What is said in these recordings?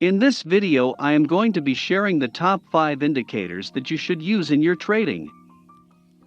In this video, I am going to be sharing the top 5 indicators that you should use in your trading.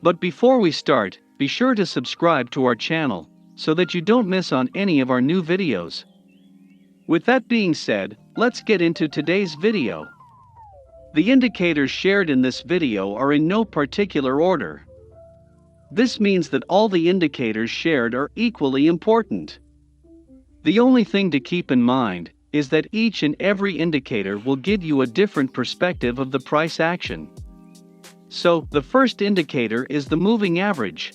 But before we start, be sure to subscribe to our channel so that you don't miss on any of our new videos. With that being said, let's get into today's video. The indicators shared in this video are in no particular order. This means that all the indicators shared are equally important. The only thing to keep in mind is that each and every indicator will give you a different perspective of the price action. So, the first indicator is the moving average.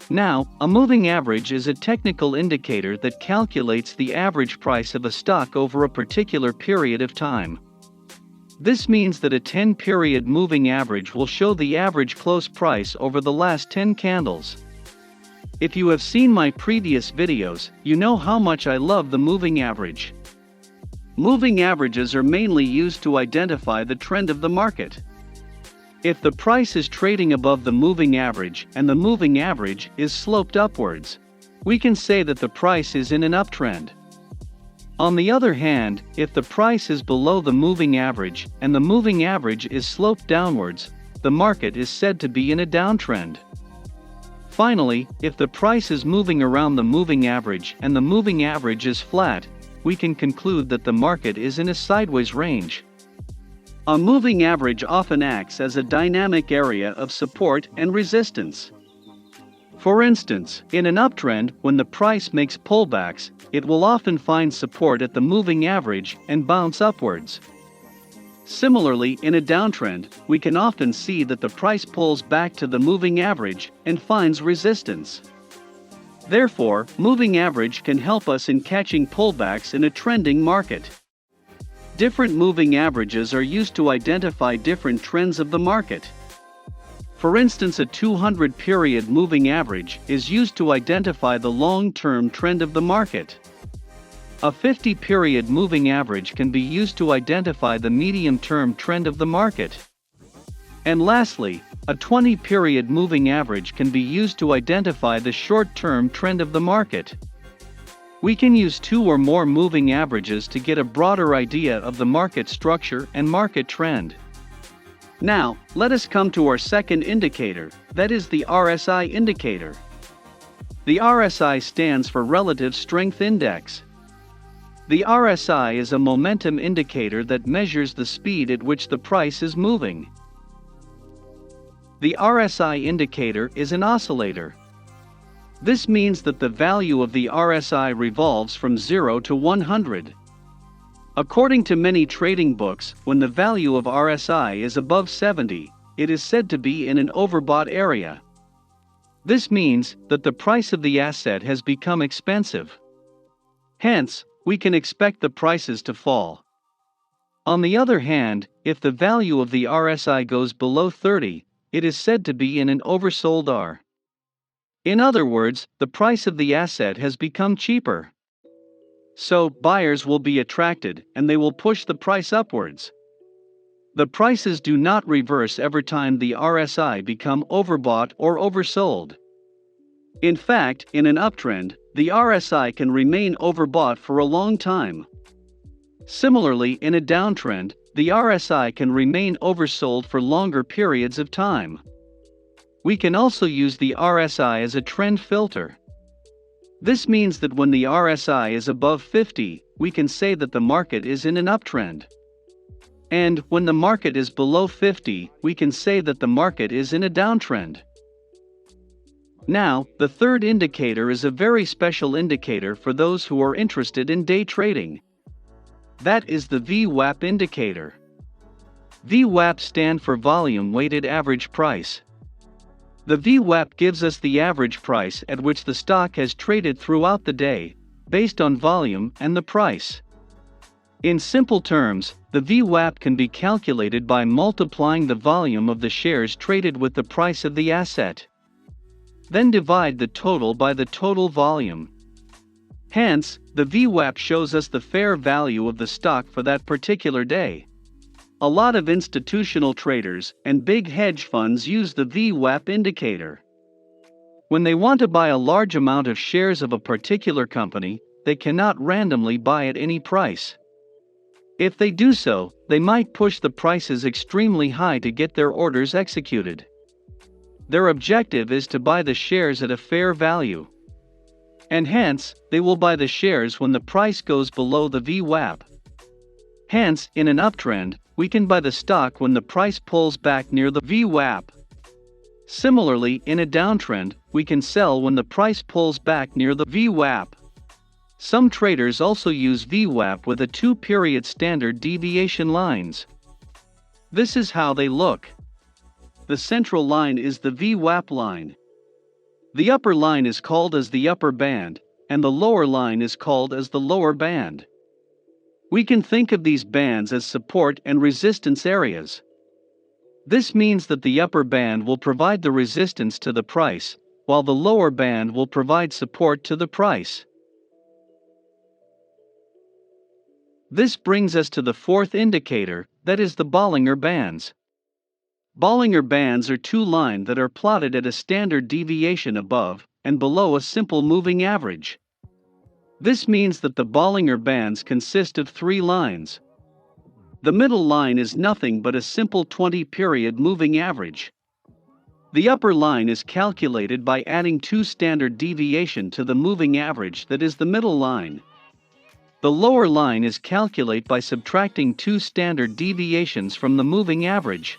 Now, a moving average is a technical indicator that calculates the average price of a stock over a particular period of time. This means that a 10-period moving average will show the average close price over the last 10 candles. If you have seen my previous videos, you know how much I love the moving average. Moving averages are mainly used to identify the trend of the market. If the price is trading above the moving average and the moving average is sloped upwards, we can say that the price is in an uptrend. On the other hand, if the price is below the moving average and the moving average is sloped downwards, the market is said to be in a downtrend. Finally, if the price is moving around the moving average and the moving average is flat, we can conclude that the market is in a sideways range. A moving average often acts as a dynamic area of support and resistance. For instance, in an uptrend, when the price makes pullbacks, it will often find support at the moving average and bounce upwards. Similarly, in a downtrend, we can often see that the price pulls back to the moving average and finds resistance. Therefore, moving average can help us in catching pullbacks in a trending market. Different moving averages are used to identify different trends of the market. For instance, a 200-period moving average is used to identify the long-term trend of the market. A 50-period moving average can be used to identify the medium-term trend of the market. And lastly, a 20-period moving average can be used to identify the short-term trend of the market. We can use 2 or more moving averages to get a broader idea of the market structure and market trend. Now, let us come to our second indicator, that is the RSI indicator. The RSI stands for Relative Strength Index. The RSI is a momentum indicator that measures the speed at which the price is moving. The RSI indicator is an oscillator. This means that the value of the RSI revolves from 0 to 100. According to many trading books, when the value of RSI is above 70, it is said to be in an overbought area. This means that the price of the asset has become expensive. Hence, we can expect the prices to fall. On the other hand, if the value of the RSI goes below 30, it is said to be in an oversold R. In other words, the price of the asset has become cheaper. So, buyers will be attracted and they will push the price upwards. The prices do not reverse every time the RSI become overbought or oversold. In fact, in an uptrend, the RSI can remain overbought for a long time. Similarly, in a downtrend, the RSI can remain oversold for longer periods of time. We can also use the RSI as a trend filter. This means that when the RSI is above 50, we can say that the market is in an uptrend. And when the market is below 50, we can say that the market is in a downtrend. Now, the third indicator is a very special indicator for those who are interested in day trading. That is the VWAP indicator. VWAP stands for Volume Weighted Average Price. The VWAP gives us the average price at which the stock has traded throughout the day, based on volume and the price. In simple terms, the VWAP can be calculated by multiplying the volume of the shares traded with the price of the asset. Then divide the total by the total volume. Hence, the VWAP shows us the fair value of the stock for that particular day. A lot of institutional traders and big hedge funds use the VWAP indicator. When they want to buy a large amount of shares of a particular company, they cannot randomly buy at any price. If they do so, they might push the prices extremely high to get their orders executed. Their objective is to buy the shares at a fair value. And hence, they will buy the shares when the price goes below the VWAP. Hence, in an uptrend, we can buy the stock when the price pulls back near the VWAP. Similarly, in a downtrend, we can sell when the price pulls back near the VWAP. Some traders also use VWAP with a 2-period standard deviation lines. This is how they look. The central line is the VWAP line. The upper line is called as the upper band, and the lower line is called as the lower band. We can think of these bands as support and resistance areas. This means that the upper band will provide the resistance to the price, while the lower band will provide support to the price. This brings us to the fourth indicator, that is the Bollinger Bands. Bollinger Bands are two lines that are plotted at a standard deviation above and below a simple moving average. This means that the Bollinger Bands consist of 3 lines. The middle line is nothing but a simple 20-period moving average. The upper line is calculated by adding 2 standard deviation to the moving average, that is the middle line. The lower line is calculated by subtracting 2 standard deviations from the moving average.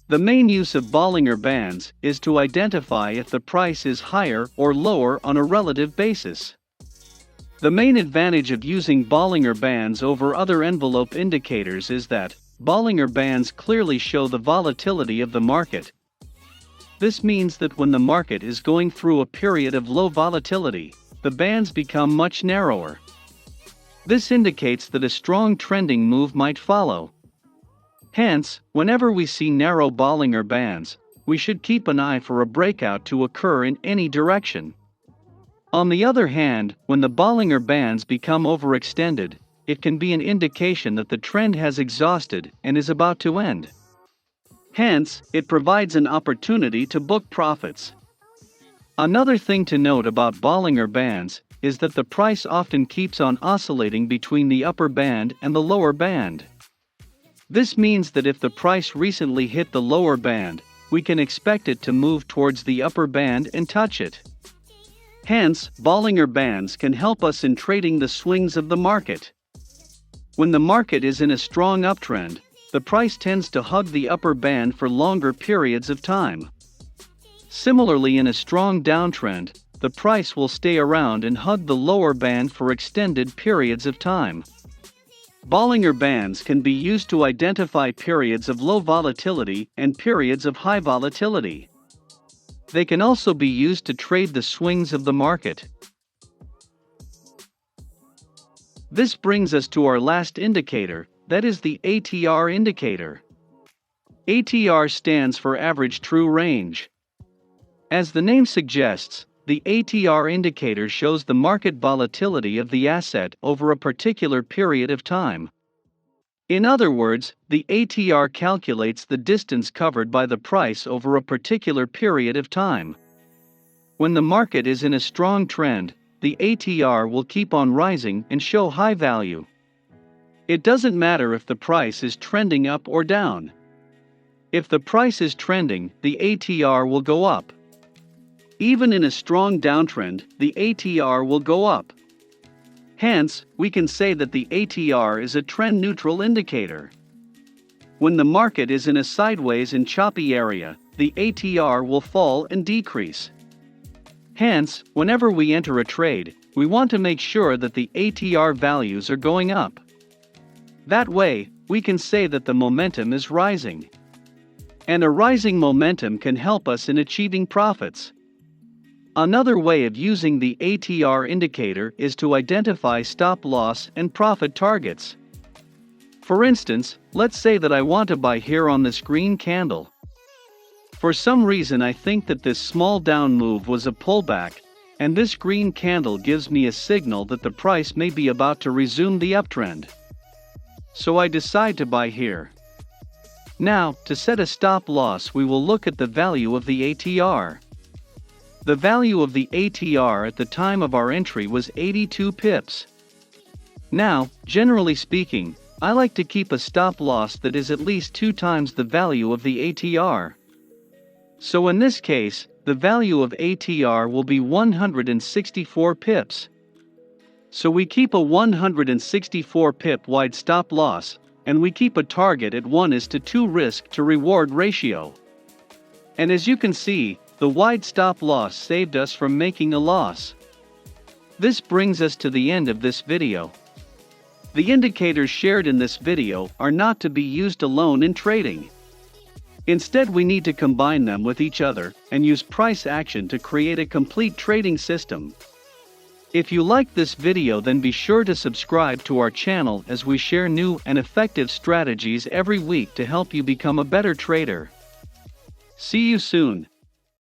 The main use of Bollinger Bands is to identify if the price is higher or lower on a relative basis. The main advantage of using Bollinger Bands over other envelope indicators is that Bollinger Bands clearly show the volatility of the market. This means that when the market is going through a period of low volatility, the bands become much narrower. This indicates that a strong trending move might follow. Hence, whenever we see narrow Bollinger Bands, we should keep an eye for a breakout to occur in any direction. On the other hand, when the Bollinger Bands become overextended, it can be an indication that the trend has exhausted and is about to end. Hence, it provides an opportunity to book profits. Another thing to note about Bollinger Bands is that the price often keeps on oscillating between the upper band and the lower band. This means that if the price recently hit the lower band, we can expect it to move towards the upper band and touch it. Hence, Bollinger Bands can help us in trading the swings of the market. When the market is in a strong uptrend, the price tends to hug the upper band for longer periods of time. Similarly, in a strong downtrend, the price will stay around and hug the lower band for extended periods of time. Bollinger Bands can be used to identify periods of low volatility and periods of high volatility. They can also be used to trade the swings of the market. This brings us to our last indicator, that is the ATR indicator. ATR stands for Average True Range. As the name suggests, the ATR indicator shows the market volatility of the asset over a particular period of time. In other words, the ATR calculates the distance covered by the price over a particular period of time. When the market is in a strong trend, the ATR will keep on rising and show high value. It doesn't matter if the price is trending up or down. If the price is trending, the ATR will go up. Even in a strong downtrend, the ATR will go up. Hence, we can say that the ATR is a trend-neutral indicator. When the market is in a sideways and choppy area, the ATR will fall and decrease. Hence, whenever we enter a trade, we want to make sure that the ATR values are going up. That way, we can say that the momentum is rising. And a rising momentum can help us in achieving profits. Another way of using the ATR indicator is to identify stop loss and profit targets. For instance, let's say that I want to buy here on this green candle. For some reason I think that this small down move was a pullback, and this green candle gives me a signal that the price may be about to resume the uptrend. So I decide to buy here. Now, to set a stop loss, we will look at the value of the ATR. The value of the ATR at the time of our entry was 82 pips. Now, generally speaking, I like to keep a stop loss that is at least 2 times the value of the ATR. So in this case, the value of ATR will be 164 pips. So we keep a 164 pip wide stop loss, and we keep a target at 1:2 risk to reward ratio. And as you can see, the wide stop loss saved us from making a loss. This brings us to the end of this video. The indicators shared in this video are not to be used alone in trading. Instead, we need to combine them with each other and use price action to create a complete trading system. If you like this video, then be sure to subscribe to our channel as we share new and effective strategies every week to help you become a better trader. See you soon.